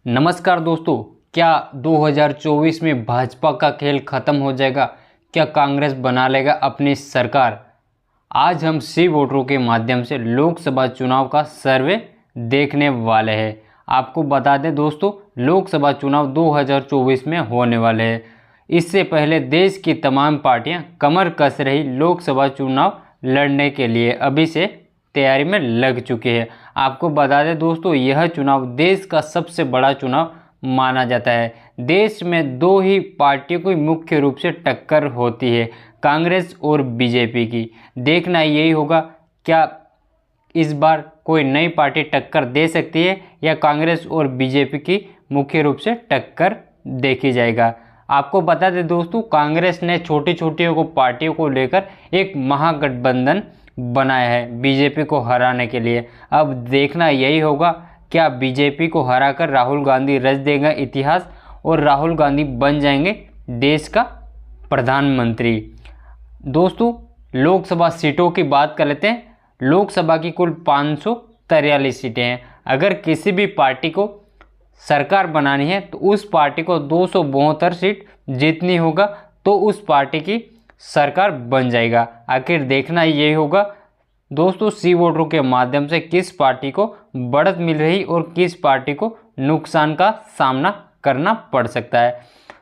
नमस्कार दोस्तों, क्या 2024 में भाजपा का खेल खत्म हो जाएगा? क्या कांग्रेस बना लेगा अपनी सरकार? आज हम सी वोटरों के माध्यम से लोकसभा चुनाव का सर्वे देखने वाले हैं। आपको बता दें दोस्तों, लोकसभा चुनाव 2024 में होने वाले हैं। इससे पहले देश की तमाम पार्टियां कमर कस रही लोकसभा चुनाव लड़ने के लिए अभी से तैयारी में लग चुकी है। आपको बता दें दोस्तों, यह चुनाव देश का सबसे बड़ा चुनाव माना जाता है। देश में दो ही पार्टियों की मुख्य रूप से टक्कर होती है, कांग्रेस और बीजेपी की। देखना यही होगा, क्या इस बार कोई नई पार्टी टक्कर दे सकती है या कांग्रेस और बीजेपी की मुख्य रूप से टक्कर देखी जाएगा। आपको बता दें दोस्तों, कांग्रेस ने छोटी छोटी पार्टियों को लेकर एक महागठबंधन बनाया है बीजेपी को हराने के लिए। अब देखना यही होगा, क्या बीजेपी को हराकर राहुल गांधी रच देगा इतिहास और राहुल गांधी बन जाएंगे देश का प्रधानमंत्री। दोस्तों, लोकसभा सीटों की बात कर लेते हैं। लोकसभा की कुल 543 सीटें हैं। अगर किसी भी पार्टी को सरकार बनानी है तो उस पार्टी को 272 सीट जीतनी होगा, तो उस पार्टी की सरकार बन जाएगा। आखिर देखना यही होगा दोस्तों, सी वोटरों के माध्यम से किस पार्टी को बढ़त मिल रही और किस पार्टी को नुकसान का सामना करना पड़ सकता है।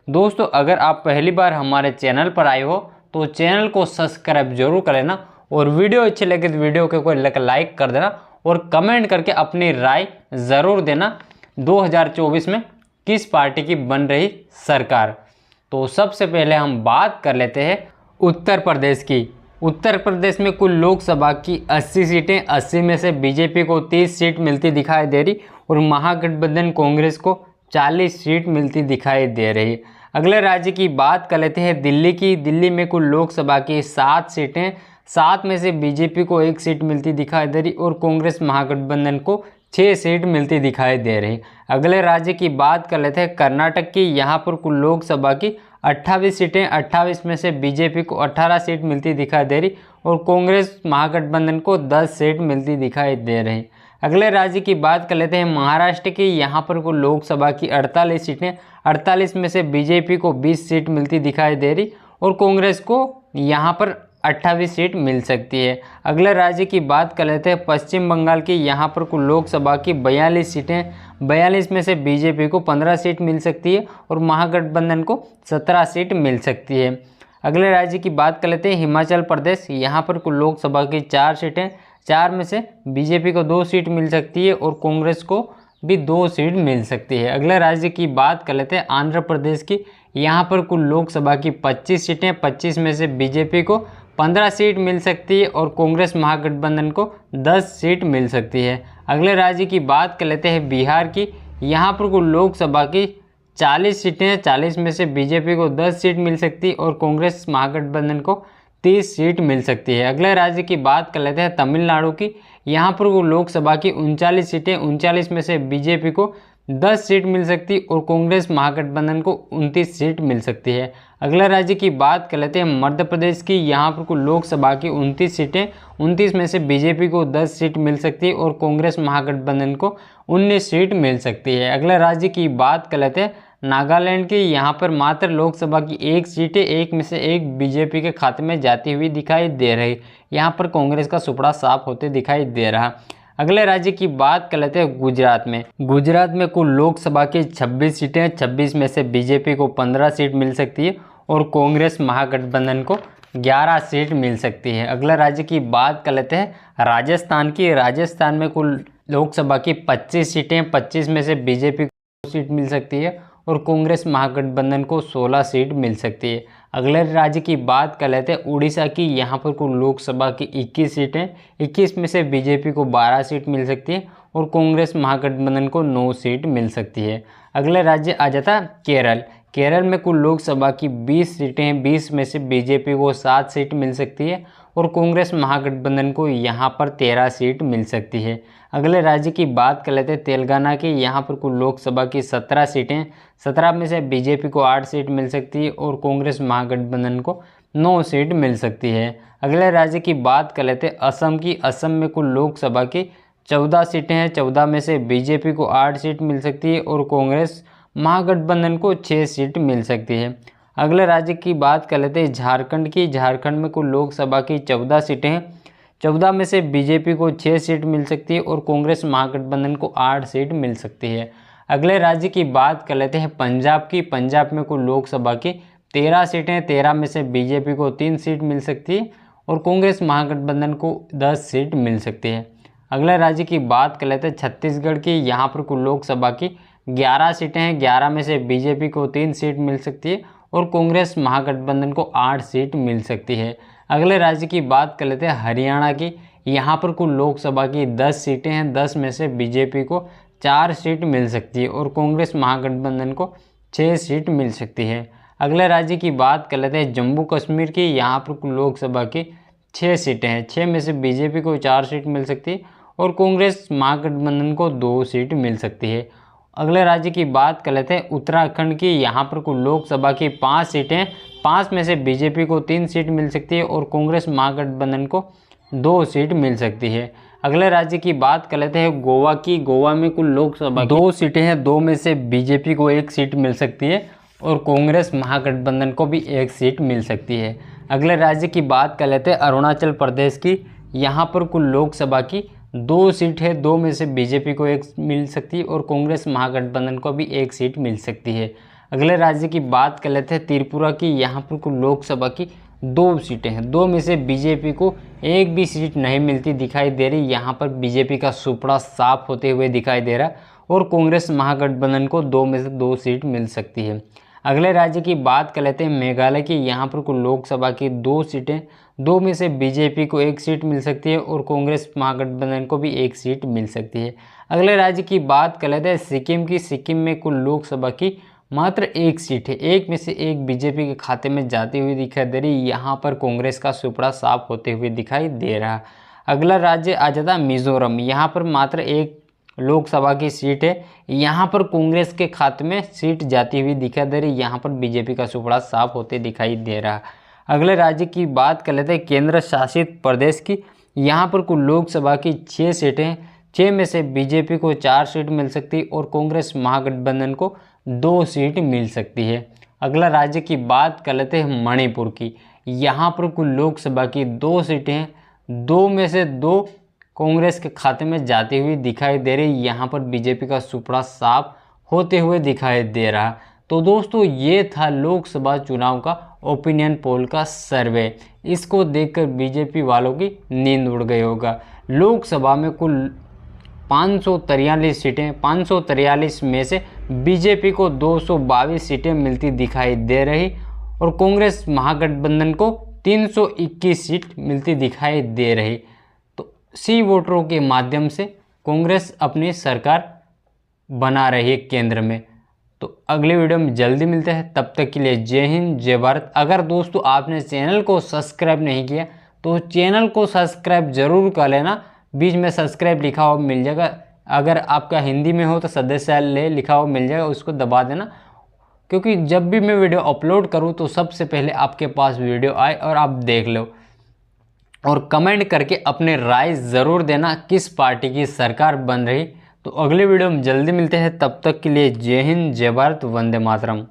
दोस्तों, अगर आप पहली बार हमारे चैनल पर आए हो तो चैनल को सब्सक्राइब जरूर कर लेना और वीडियो अच्छी लगे तो वीडियो को लाइक कर देना और कमेंट करके अपनी राय ज़रूर देना 2024 में किस पार्टी की बन रही सरकार। तो सबसे पहले हम बात कर लेते हैं उत्तर प्रदेश की। उत्तर प्रदेश में कुल लोकसभा की 80 सीटें, 80 में से बीजेपी को 30 सीट मिलती दिखाई दे रही और महागठबंधन कांग्रेस को 40 सीट मिलती दिखाई दे रही। अगले राज्य की बात कर लेते हैं दिल्ली की। दिल्ली में कुल लोकसभा की 7 सीटें, 7 में से बीजेपी को 1 सीट मिलती दिखाई दे रही और कांग्रेस महागठबंधन को 6 सीट मिलती दिखाई दे रही। अगले राज्य की बात कर लेते हैं कर्नाटक की। यहाँ पर कुल लोकसभा की 28 सीटें, 28 में से बीजेपी को 18 सीट मिलती दिखाई दे रही और कांग्रेस महागठबंधन को 10 सीट मिलती दिखाई दे रही। अगले राज्य की बात कर लेते हैं महाराष्ट्र की। यहाँ पर कुल लोकसभा की 48 सीटें, 48 में से बीजेपी को 20 सीट मिलती दिखाई दे रही और कांग्रेस को यहाँ पर 28 सीट मिल सकती है। अगले राज्य की बात कर लेते हैं पश्चिम बंगाल की। यहाँ पर कुल लोकसभा की 42 सीटें, 42 में से बीजेपी को 15 सीट मिल सकती है और महागठबंधन को 17 सीट मिल सकती है। अगले राज्य की बात कर लेते हैं हिमाचल प्रदेश। यहाँ पर कुल लोकसभा की 4 सीटें, 4 में से बीजेपी को 2 सीट मिल सकती है और कांग्रेस को भी 2 सीट मिल सकती है। अगले राज्य की बात कर लेते हैं आंध्र प्रदेश की। यहाँ पर कुल लोकसभा की 25 सीटें, 25 में से बीजेपी को 15 सीट मिल सकती है और कांग्रेस महागठबंधन को 10 सीट मिल सकती है। अगले राज्य की बात कर लेते हैं बिहार की। यहाँ पर कुल लोकसभा की 40 सीटें, 40 में से बीजेपी को 10 सीट मिल सकती है और कांग्रेस महागठबंधन को 30 सीट मिल सकती है। अगले राज्य की बात कर लेते हैं तमिलनाडु की। यहाँ पर कुल लोकसभा की 39 सीटें, 39 में से बीजेपी को 10 सीट मिल सकती और कांग्रेस महागठबंधन को 29 सीट मिल सकती है। अगला राज्य की बात कर लेते हैं मध्य प्रदेश की। यहाँ पर कुल लोकसभा की 29 सीटें, 29 में से बीजेपी को 10 सीट मिल सकती है और कांग्रेस महागठबंधन को 19 सीट मिल सकती है। अगला राज्य की बात कर लेते हैं नागालैंड की। यहाँ पर मात्र लोकसभा की 1 सीटें, 1 में से 1 बीजेपी के खाते में जाती हुई दिखाई दे रही। यहाँ पर कांग्रेस का सुपड़ा साफ होते दिखाई दे रहा। अगले राज्य की बात कर लेते हैं गुजरात में। गुजरात में कुल लोकसभा की 26 सीटें, 26 में से बीजेपी को 15 सीट मिल सकती है और कांग्रेस महागठबंधन को 11 सीट मिल सकती है। अगला राज्य की बात कर लेते हैं राजस्थान की। राजस्थान में कुल लोकसभा की 25 सीटें, 25 में से बीजेपी को सीट मिल सकती है और कांग्रेस महागठबंधन को 16 सीट मिल सकती है। अगले राज्य की बात कर लेते हैं उड़ीसा की। यहाँ पर कुल लोकसभा की 21 सीटें, 21 में से बीजेपी को 12 सीट मिल सकती है और कांग्रेस महागठबंधन को 9 सीट मिल सकती है। अगले राज्य आ जाता केरल। केरल में कुल लोकसभा की 20 सीटें हैं, 20 में से बीजेपी को 7 सीट मिल सकती है और कांग्रेस महागठबंधन को यहाँ पर 13 सीट मिल सकती है। अगले राज्य की बात कर लेते हैं तेलंगाना की। यहाँ पर कुल लोकसभा की 17 सीटें, 17 में से बीजेपी को 8 सीट मिल सकती है और कांग्रेस महागठबंधन को 9 सीट मिल सकती है। अगले राज्य की बात कर लेते हैं असम की। असम में कुल लोकसभा की 14 सीटें हैं, 14 में से बीजेपी को 8 सीट मिल सकती है और कांग्रेस महागठबंधन को 6 सीट मिल सकती है। अगले राज्य की बात कर लेते हैं झारखंड की। झारखंड में कुल लोकसभा की 14 सीटें हैं, 14 में से बीजेपी को 6 सीट मिल सकती है और कांग्रेस महागठबंधन को 8 सीट मिल सकती है। अगले राज्य की बात कर लेते हैं पंजाब की। पंजाब में कुल लोकसभा की 13 सीटें, 13 में से बीजेपी को 3 सीट मिल सकती है और कांग्रेस महागठबंधन को 10 सीट मिल सकती है। अगले राज्य की बात कर लेते हैं छत्तीसगढ़ की। यहाँ पर कुल लोकसभा की 11 सीटें हैं, 11 में से बीजेपी को 3 सीट मिल सकती है और कांग्रेस महागठबंधन को 8 सीट मिल सकती है। अगले राज्य की बात कर लेते हैं हरियाणा की। यहाँ पर कुल लोकसभा की 10 सीटें हैं, 10 में से बीजेपी को 4 सीट मिल सकती है और कांग्रेस महागठबंधन को 6 सीट मिल सकती है। अगले राज्य की बात कर लेते हैं जम्मू कश्मीर की। यहाँ पर कुल लोकसभा की 6 सीटें हैं, 6 में से बीजेपी को 4 सीट मिल सकती है और कांग्रेस महागठबंधन को 2 सीट मिल सकती है। अगले राज्य की बात कर लेते हैं उत्तराखंड की। यहाँ पर कुल लोकसभा की 5 सीटें, 5 में से बीजेपी को 3 सीट मिल सकती है और कांग्रेस महागठबंधन को 2 सीट मिल सकती है। अगले राज्य की बात कर लेते हैं गोवा की। गोवा में कुल लोकसभा 2 सीटें हैं, 2 में से बीजेपी को 1 सीट मिल सकती है और कांग्रेस महागठबंधन को भी 1 सीट मिल सकती है। अगले राज्य की बात कर लेते हैं अरुणाचल प्रदेश की। यहाँ पर कुल लोकसभा की 2 सीट है, 2 में से बीजेपी को 1 मिल सकती है और कांग्रेस महागठबंधन को भी 1 सीट मिल सकती है। अगले राज्य की बात कर लेते हैं त्रिपुरा की। यहाँ पर कुल लोकसभा की 2 सीटें हैं, 2 में से बीजेपी को 1 भी सीट नहीं मिलती दिखाई दे रही। यहाँ पर बीजेपी का सुपड़ा साफ होते हुए दिखाई दे रहा और कांग्रेस महागठबंधन को 2 में से 2 सीट मिल सकती है। अगले राज्य की बात कर लेते हैं मेघालय की। यहाँ पर कुल लोकसभा की 2 सीटें, 2 में से बीजेपी को 1 सीट मिल सकती है और कांग्रेस महागठबंधन को भी 1 सीट मिल सकती है। अगले राज्य की बात कर लेते हैं सिक्किम की। सिक्किम में कुल लोकसभा की मात्र 1 सीट है, 1 में से 1 बीजेपी के खाते में जाती हुई दिखाई दे रही। यहाँ पर कांग्रेस का सुपड़ा साफ होते हुए दिखाई दे रहा। अगला राज्य आ जाता है मिजोरम। यहाँ पर मात्र 1 लोकसभा की सीट है, यहाँ पर कांग्रेस के खाते में सीट जाती हुई दिखाई दे रही। यहाँ पर बीजेपी का सुपड़ा साफ होते दिखाई दे रहा। अगले राज्य की बात कर लेते हैं केंद्र शासित प्रदेश की। यहाँ पर कुल लोकसभा की 6 सीटें, 6 में से बीजेपी को 4 सीट मिल सकती है और कांग्रेस महागठबंधन को 2 सीट मिल सकती है। अगला राज्य की बात कर लेते हैं मणिपुर की। यहाँ पर कुल लोकसभा की 2 सीटें हैं, 2 में से 2 कांग्रेस के खाते में जाती हुई दिखाई दे रही। यहाँ पर बीजेपी का सुपड़ा साफ होते हुए दिखाई दे रहा। तो दोस्तों ये था लोकसभा चुनाव का ओपिनियन पोल का सर्वे। इसको देखकर बीजेपी वालों की नींद उड़ गई होगा। लोकसभा में कुल 543 सीटें, 543 में से बीजेपी को 222 सीटें मिलती दिखाई दे रही और कांग्रेस महागठबंधन को 321 सीट मिलती दिखाई दे रही। तो सी वोटरों के माध्यम से कांग्रेस अपनी सरकार बना रही है केंद्र में। तो अगले वीडियो में जल्दी मिलते हैं, तब तक के लिए जय हिंद जय भारत। अगर दोस्तों आपने चैनल को सब्सक्राइब नहीं किया तो चैनल को सब्सक्राइब जरूर कर लेना, बीच में सब्सक्राइब लिखा हुआ मिल जाएगा। अगर आपका हिंदी में हो तो सदस्य ले लिखा हुआ मिल जाएगा, उसको दबा देना, क्योंकि जब भी मैं वीडियो अपलोड करूं तो सबसे पहले आपके पास वीडियो आए और आप देख लो। और कमेंट करके अपने राय ज़रूर देना किस पार्टी की सरकार बन रही। तो अगले वीडियो में जल्दी मिलते हैं, तब तक के लिए जय हिंद जय भारत, वंदे मातरम।